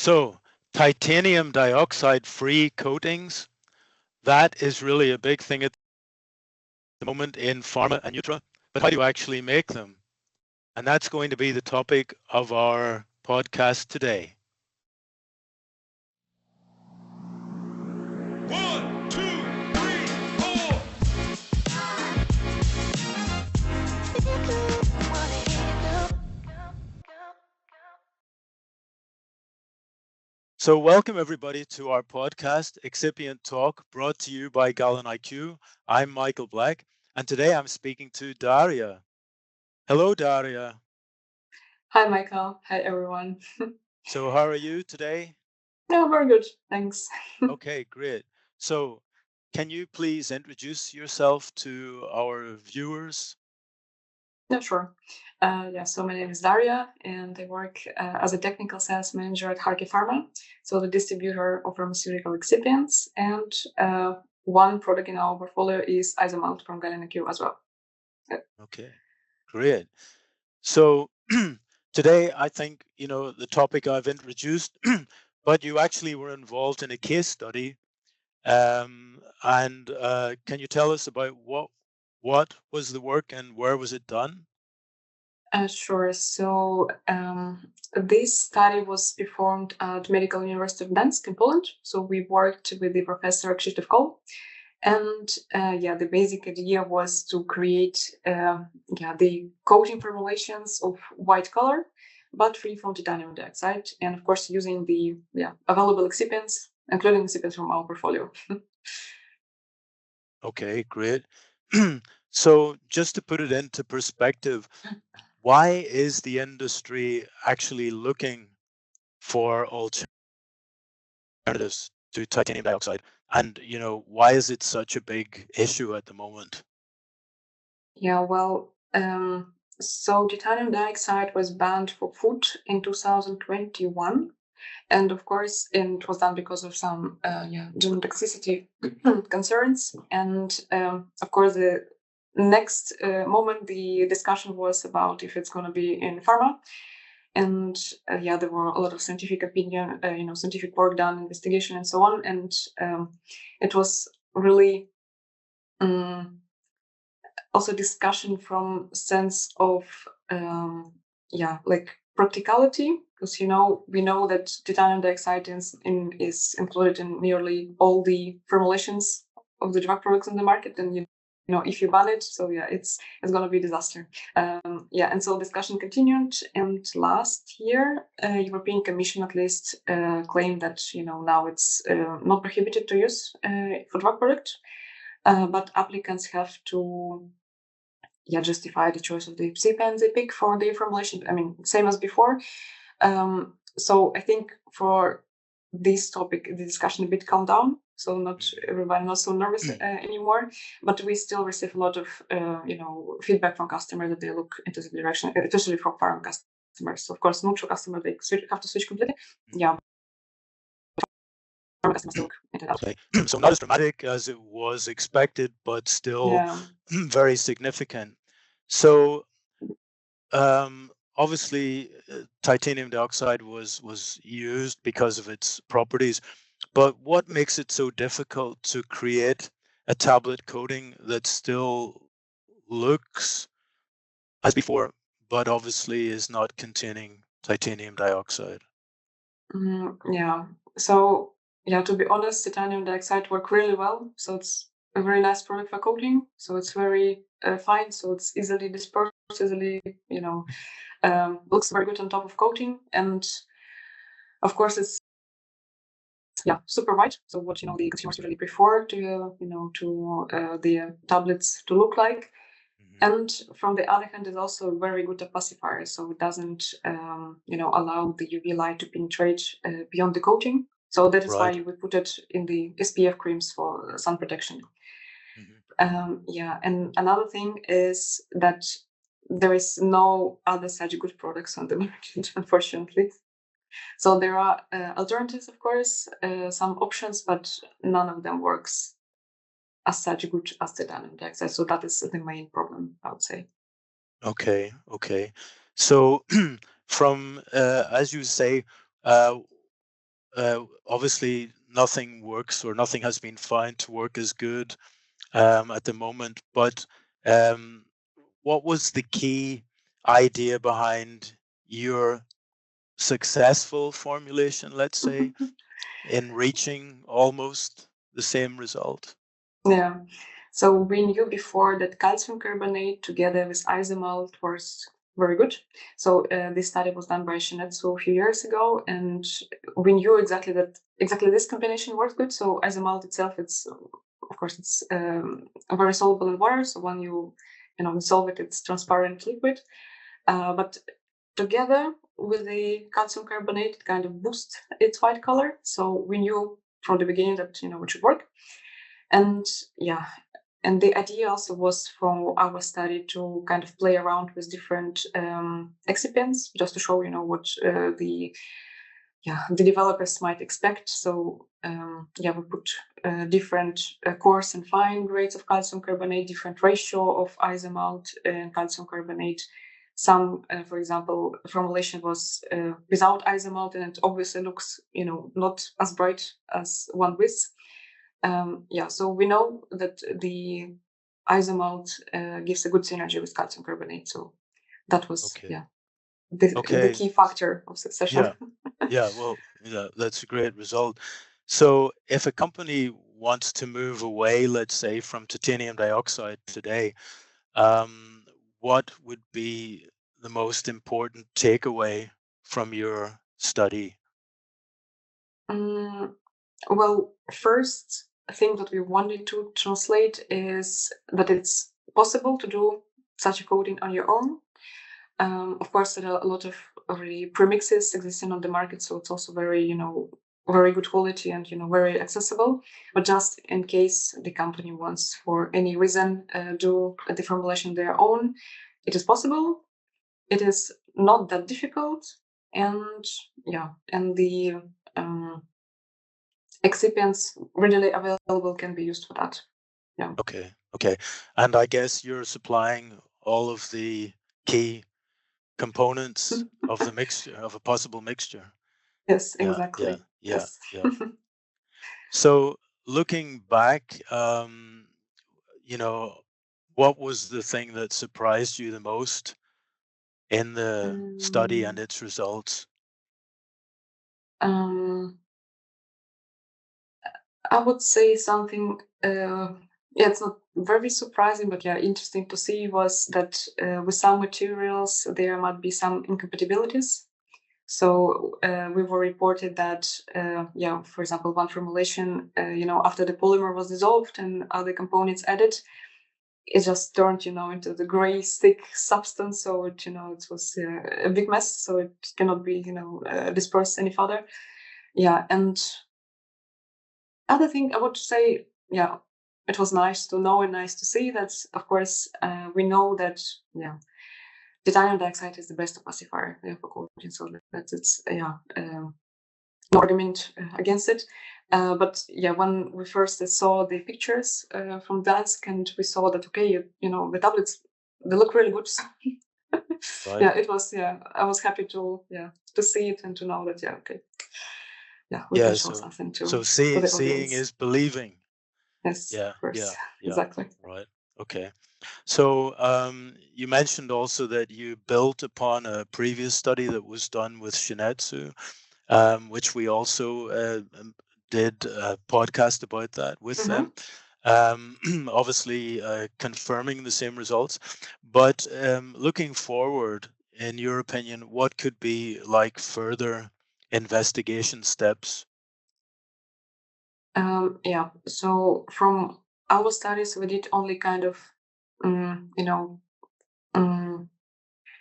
So titanium dioxide-free coatings, that is really a big thing at the moment in pharma and nutra, but how do you actually make them? And that's going to be the topic of our podcast today. 1, 2, 3, 4. So welcome everybody to our podcast, Excipient Talk, brought to you by galenIQ. I'm Michael Black, and today I'm speaking to Daria. Hello, Daria. Hi, Michael. Hi, everyone. So how are you today? No, very good. Thanks. Okay, great. So can you please introduce yourself to our viewers? Yeah, sure. So my name is Daria, and I work as a technical sales manager at Kharkiv Pharma, so the distributor of pharmaceutical excipients. And one product in our portfolio is isomalt from galenIQ as well. Okay, great. So today, I think, the topic I've introduced, but you actually were involved in a case study. And can you tell us about what was the work and where was it done? Sure. So this study was performed at Medical University of Gdańsk in Poland. So we worked with the professor Krzysztof Koll. And the basic idea was to create the coating formulations of white color, but free from titanium dioxide, and of course using the available excipients, including excipients from our portfolio. Okay, great. So just to put it into perspective, why is the industry actually looking for alternatives to titanium dioxide? And, why is it such a big issue at the moment? Yeah, well, so titanium dioxide was banned for food in 2021. And of course, it was done because of some general toxicity concerns. And of course, the next moment, the discussion was about if it's going to be in pharma. And there were a lot of scientific opinion, scientific work done, investigation, and so on. And it was really also discussion from sense of practicality, because we know that titanium dioxide is included in nearly all the formulations of the drug products in the market, and if you ban it, so it's going to be a disaster. And so discussion continued, and last year European Commission at least claimed that now it's not prohibited to use for drug product, but applicants have to justify the choice of the excipient they pick for the formulation. I mean, same as before. So I think for this topic, the discussion a bit calmed down. So not everybody not so nervous anymore, but we still receive a lot of feedback from customers that they look into the direction, especially from pharma customers. So of course, neutral customers they have to switch completely. Yeah. Okay. So not as dramatic as it was expected, but still very significant. So obviously titanium dioxide was used because of its properties, but what makes it so difficult to create a tablet coating that still looks as before, but obviously is not containing titanium dioxide? So to be honest, titanium dioxide work really well. So it's a very nice product for coating. So it's very fine. So it's easily dispersed, easily, looks very good on top of coating. And of course, it's super white. So what the consumers usually prefer to the tablets to look like. And from the other hand, it's also a very good opacifier, so it doesn't, allow the UV light to penetrate beyond the coating. So that is why we put it in the SPF creams for sun protection. And another thing is that there is no other such good products on the market, unfortunately. So there are alternatives, of course, some options, but none of them works as such good as titanium dioxide. So that is the main problem, I would say. Okay. So from as you say, obviously nothing works, or nothing has been found to work as good at the moment. But what was the key idea behind your successful formulation, let's say, in reaching almost the same result? Yeah. So we knew before that calcium carbonate together with isomalt was very good. So this study was done by Shinetsu a few years ago, and we knew exactly this combination works good. So isomalt itself, it's of course it's very soluble in water. So when you dissolve it, it's transparent liquid. But together with the calcium carbonate, it kind of boosts its white color. So we knew from the beginning that it should work. And yeah, and the idea also was from our study to kind of play around with different excipients, just to show what the developers might expect. So we put different coarse and fine grades of calcium carbonate, different ratio of isomalt and calcium carbonate. Some, for example, formulation was without isomalt, and it obviously looks not as bright as one with. So we know that the isomalt gives a good synergy with calcium carbonate. So that was the key factor of success. Well, that's a great result. So if a company wants to move away, let's say, from titanium dioxide today, what would be the most important takeaway from your study? Well, first thing that we wanted to translate is that it's possible to do such a coating on your own. Of course, there are a lot of already premixes existing on the market, so it's also very, very good quality and very accessible. But just in case the company wants, for any reason, do the formulation their own, it is possible. It is not that difficult, and the excipients readily available can be used for that. Yeah. Okay. And I guess you're supplying all of the key components of the mixture, of a possible mixture. Yes, exactly. Yeah. So looking back, what was the thing that surprised you the most in the study and its results? I would say something. It's not very surprising, but interesting to see was that with some materials there might be some incompatibilities. So we were reported that, for example, one formulation, after the polymer was dissolved and other components added, it just turned, into the gray, thick substance. So it, it was a big mess. So it cannot be, dispersed any further. Yeah, and other thing I would say, it was nice to know and nice to see that. Of course, we know that, titanium dioxide is the best opacifier for coating, so that's it's no argument against it. But when we first saw the pictures from Dansk, and we saw that the tablets, they look really good. Right. It was I was happy to see it and to know that we can show something to so the audience. seeing is believing. Yes, of course. Exactly. Right. Okay. So you mentioned also that you built upon a previous study that was done with Shinetsu, which we also did a podcast about that with them. Obviously confirming the same results. But looking forward, in your opinion, what could be like further investigation steps? So from our studies, we did only kind of,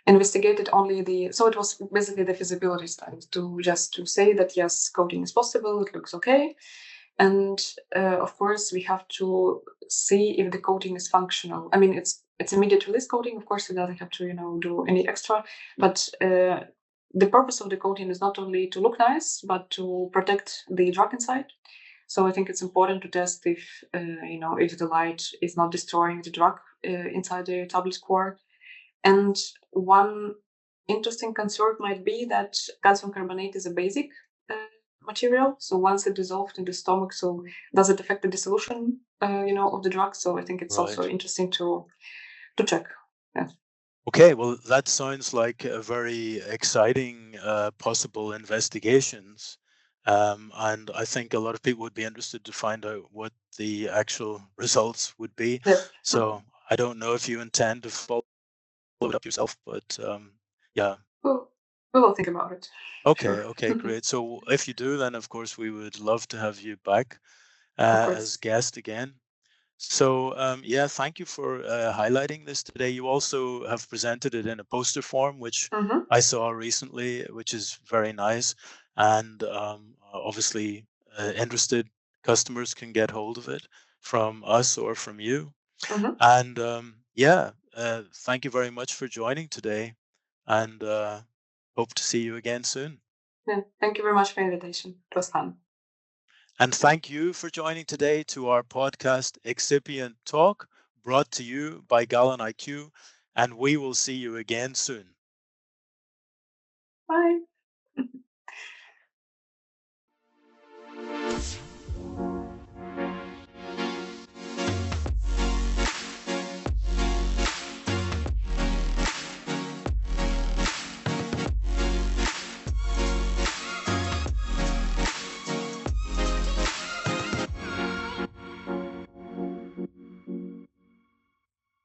investigated only so it was basically the feasibility study to say that yes, coating is possible, it looks okay. And of course, we have to see if the coating is functional. I mean, it's immediate release coating. Of course, it doesn't have to do any extra. But the purpose of the coating is not only to look nice, but to protect the drug inside. So I think it's important to test if if the light is not destroying the drug inside the tablet core. And one interesting concern might be that calcium carbonate is a basic material. So once it dissolved in the stomach, so does it affect the dissolution, of the drug? So I think it's also Right. interesting to check. Yeah. Okay, well, that sounds like a very exciting possible investigations. And I think a lot of people would be interested to find out what the actual results would be. Yeah. So I don't know if you intend to follow it up yourself, but yeah. Well, we will think about it. Okay, Sure. okay, great. So if you do, then of course we would love to have you back Of as course. guest again. So yeah, thank you for highlighting this today. You also have presented it in a poster form, which Mm-hmm. I saw recently, which is very nice. And obviously, interested customers can get hold of it from us or from you. Mm-hmm. And yeah, thank you very much for joining today, and hope to see you again soon. Yeah. Thank you very much for the invitation. It was fun. And thank you for joining today to our podcast, Excipient Talk, brought to you by galenIQ. And we will see you again soon. Bye.